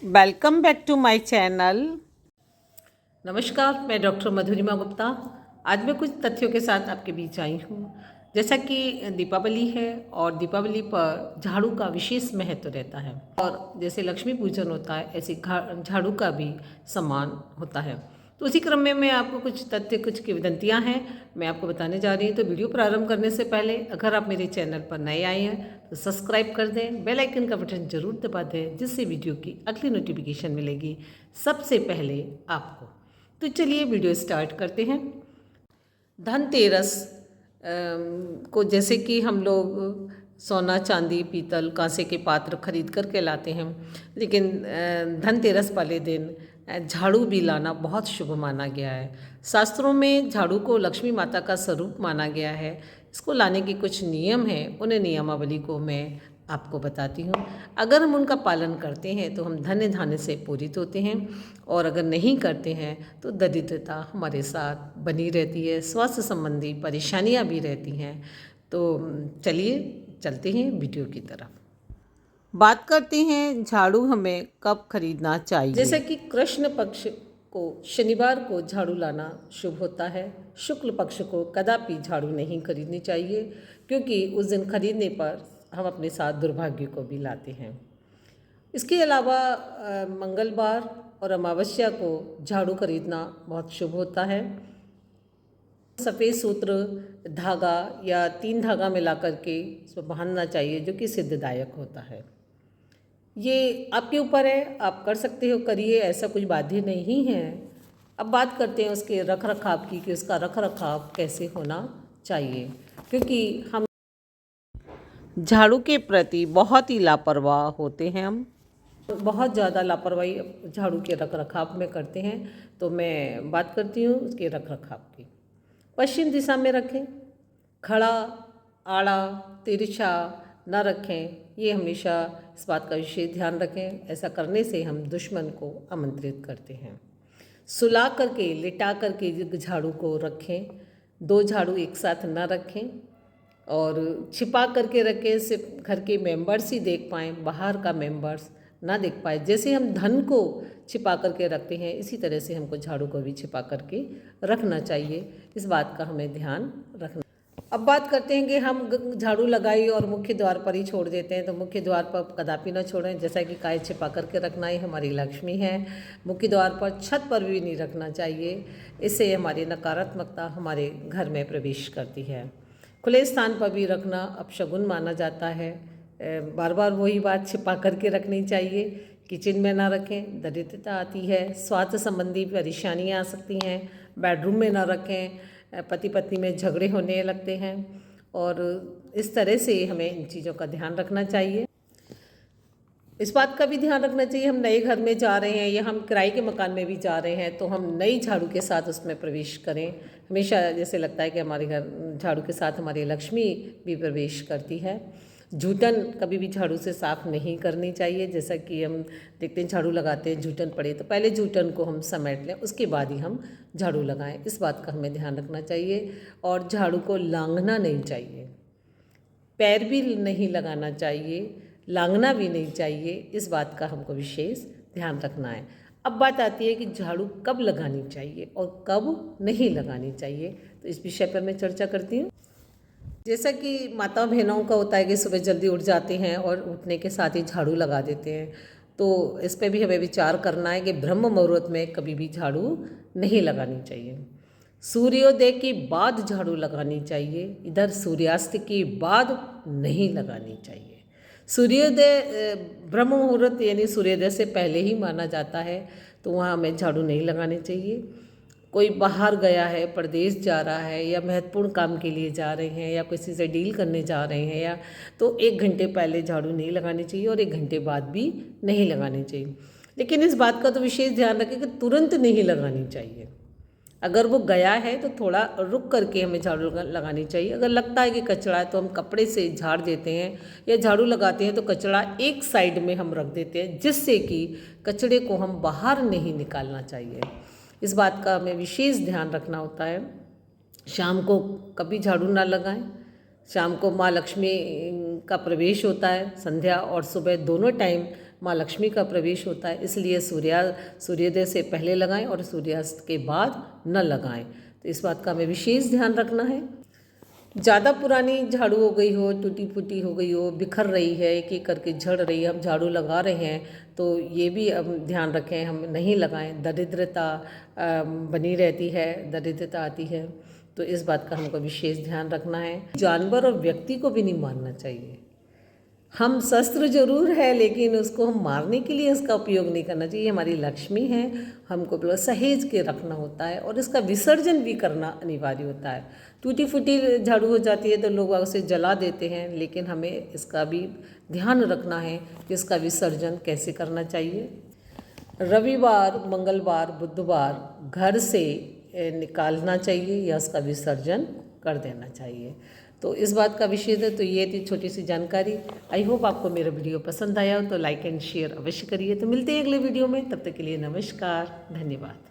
Welcome back to my channel. नमस्कार, मैं doctor मधुरिमा गुप्ता। आज मैं कुछ तथ्यों के साथ आपके बीच आई हूँ। जैसा कि दीपावली है और दीपावली पर झाड़ू का विशेष महत्व रहता है और जैसे लक्ष्मी पूजन होता है ऐसे झाड़ू का भी सम्मान होता है। तो उसी क्रम में मैं आपको कुछ तथ्य, कुछ किंवदंतियाँ हैं मैं आपको बताने जा रही हूँ। तो वीडियो प्रारंभ करने से पहले अगर आप मेरे चैनल पर नए आए हैं तो सब्सक्राइब कर दें, बेल आइकन का बटन जरूर दबा दें, जिससे वीडियो की अगली नोटिफिकेशन मिलेगी सबसे पहले आपको। तो चलिए वीडियो स्टार्ट करते हैं। धनतेरस को जैसे कि हम लोग सोना, चांदी, पीतल, कांसे के पात्र खरीद करके लाते हैं, लेकिन धनतेरस वाले दिन झाड़ू भी लाना बहुत शुभ माना गया है। शास्त्रों में झाड़ू को लक्ष्मी माता का स्वरूप माना गया है। इसको लाने के कुछ नियम हैं, उन नियमावली को मैं आपको बताती हूँ। अगर हम उनका पालन करते हैं तो हम धन्य धान्य से पूरित होते हैं, और अगर नहीं करते हैं तो दरिद्रता हमारे साथ बनी रहती है, स्वास्थ्य संबंधी परेशानियाँ भी रहती हैं। तो चलिए चलते हैं वीडियो की तरफ। बात करते हैं झाड़ू हमें कब खरीदना चाहिए। जैसे कि कृष्ण पक्ष को शनिवार को झाड़ू लाना शुभ होता है। शुक्ल पक्ष को कदापि झाड़ू नहीं खरीदनी चाहिए, क्योंकि उस दिन खरीदने पर हम अपने साथ दुर्भाग्य को भी लाते हैं। इसके अलावा मंगलवार और अमावस्या को झाड़ू खरीदना बहुत शुभ होता है। सफ़ेद सूत्र, धागा या 3 धागा मिला करके इसको बांधना चाहिए, जो कि सिद्धदायक होता है। ये आपके ऊपर है, आप कर सकते हो, करिए, ऐसा कुछ बाध्य नहीं है। अब बात करते हैं उसके रख रखाव की, कि उसका रख रखाव कैसे होना चाहिए, क्योंकि हम झाड़ू के प्रति बहुत ही लापरवाह होते हैं। हम बहुत ज़्यादा लापरवाही झाड़ू के रख रखाव में करते हैं। तो मैं बात करती हूँ उसके रख रखाव की। पश्चिम दिशा में रखें, खड़ा, आड़ा, तिरछा न रखें। ये हमेशा इस बात का विशेष ध्यान रखें। ऐसा करने से हम दुश्मन को आमंत्रित करते हैं। सुला करके, लिटा करके झाड़ू को रखें। 2 झाड़ू एक साथ न रखें और छिपा करके रखें, सिर्फ घर के मेंबर्स ही देख पाएँ, बाहर का मेंबर्स ना देख पाए। जैसे हम धन को छिपा करके रखते हैं, इसी तरह से हमको झाड़ू को भी छिपा करके रखना चाहिए। इस बात का हमें ध्यान रखना। अब बात करते हैं कि हम झाड़ू लगाई और मुख्य द्वार पर ही छोड़ देते हैं। तो मुख्य द्वार पर कदापि ना छोड़ें, जैसा कि काय छिपा करके रखना ही हमारी लक्ष्मी है। मुख्य द्वार पर, छत पर भी नहीं रखना चाहिए, इससे हमारी नकारात्मकता हमारे घर में प्रवेश करती है। खुले स्थान पर भी रखना अपशगुन माना जाता है। बार बार वही बात, छिपा करके रखनी चाहिए। किचन में ना रखें, दरिद्रता आती है, स्वास्थ्य संबंधी परेशानियां आ सकती हैं। बेडरूम में ना रखें, पति पत्नी में झगड़े होने लगते हैं। और इस तरह से हमें इन चीज़ों का ध्यान रखना चाहिए। इस बात का भी ध्यान रखना चाहिए, हम नए घर में जा रहे हैं या हम किराए के मकान में भी जा रहे हैं तो हम नई झाड़ू के साथ उसमें प्रवेश करें। हमेशा जैसे लगता है कि हमारे घर झाड़ू के साथ हमारी लक्ष्मी भी प्रवेश करती है। जूठन कभी भी झाड़ू से साफ़ नहीं करनी चाहिए। जैसा कि हम देखते हैं झाड़ू लगाते हैं, जूठन पड़े तो पहले जूठन को हम समेट लें, उसके बाद ही हम झाड़ू लगाएं। इस बात का हमें ध्यान रखना चाहिए। और झाड़ू को लांघना नहीं चाहिए, पैर भी नहीं लगाना चाहिए, लांघना भी नहीं चाहिए। इस बात का हमको विशेष ध्यान रखना है। अब बात आती है कि झाड़ू कब लगानी चाहिए और कब नहीं लगानी चाहिए। तो इस विषय पर मैं चर्चा करती हूँ। जैसा कि माता बहनों का होता है कि सुबह जल्दी उठ जाते हैं और उठने के साथ ही झाड़ू लगा देते हैं, तो इस पर भी हमें विचार करना है कि ब्रह्म मुहूर्त में कभी भी झाड़ू नहीं लगानी चाहिए। सूर्योदय के बाद झाड़ू लगानी चाहिए, इधर सूर्यास्त के बाद नहीं लगानी चाहिए। सूर्योदय ब्रह्म मुहूर्त यानी सूर्योदय से पहले ही माना जाता है, तो वहाँ हमें झाड़ू नहीं लगानी चाहिए। कोई बाहर गया है, प्रदेश जा रहा है या महत्वपूर्ण काम के लिए जा रहे हैं या किसी से डील करने जा रहे हैं, या तो 1 घंटे पहले झाड़ू नहीं लगानी चाहिए और 1 घंटे बाद भी नहीं लगानी चाहिए। लेकिन इस बात का तो विशेष ध्यान रखें कि तुरंत नहीं लगानी चाहिए। अगर वो गया है तो थोड़ा रुक करके हमें झाड़ू लगानी चाहिए। अगर लगता है कि कचरा है तो हम कपड़े से झाड़ देते हैं, या झाड़ू लगाते हैं तो कचरा एक साइड में हम रख देते हैं, जिससे कि कचरे को हम बाहर नहीं निकालना चाहिए। इस बात का हमें विशेष ध्यान रखना होता है। शाम को कभी झाड़ू ना लगाएं। शाम को माँ लक्ष्मी का प्रवेश होता है, संध्या और सुबह दोनों टाइम माँ लक्ष्मी का प्रवेश होता है, इसलिए सूर्योदय से पहले लगाएं और सूर्यास्त के बाद न लगाएं। तो इस बात का हमें विशेष ध्यान रखना है। ज़्यादा पुरानी झाड़ू हो गई हो, टूटी फूटी हो गई हो, बिखर रही है, एक एक करके झड़ रही है, हम झाड़ू लगा रहे हैं तो ये भी हम ध्यान रखें हम नहीं लगाएं। दरिद्रता बनी रहती है, दरिद्रता आती है, तो इस बात का हमको विशेष ध्यान रखना है। जानवर और व्यक्ति को भी नहीं मारना चाहिए। हम शस्त्र जरूर है लेकिन उसको हम मारने के लिए इसका उपयोग नहीं करना चाहिए। हमारी लक्ष्मी है, हमको बिल्कुल सहेज के रखना होता है और इसका विसर्जन भी करना अनिवार्य होता है। टूटी फूटी झाड़ू हो जाती है तो लोग उसे जला देते हैं, लेकिन हमें इसका भी ध्यान रखना है कि इसका विसर्जन कैसे करना चाहिए। रविवार, मंगलवार, बुधवार घर से निकालना चाहिए या उसका विसर्जन कर देना चाहिए। तो इस बात का विशेष है। तो ये थी छोटी सी जानकारी। आई होप आपको मेरा वीडियो पसंद आया हो तो लाइक एंड शेयर अवश्य करिए। तो मिलते हैं अगले वीडियो में, तब तक के लिए नमस्कार, धन्यवाद।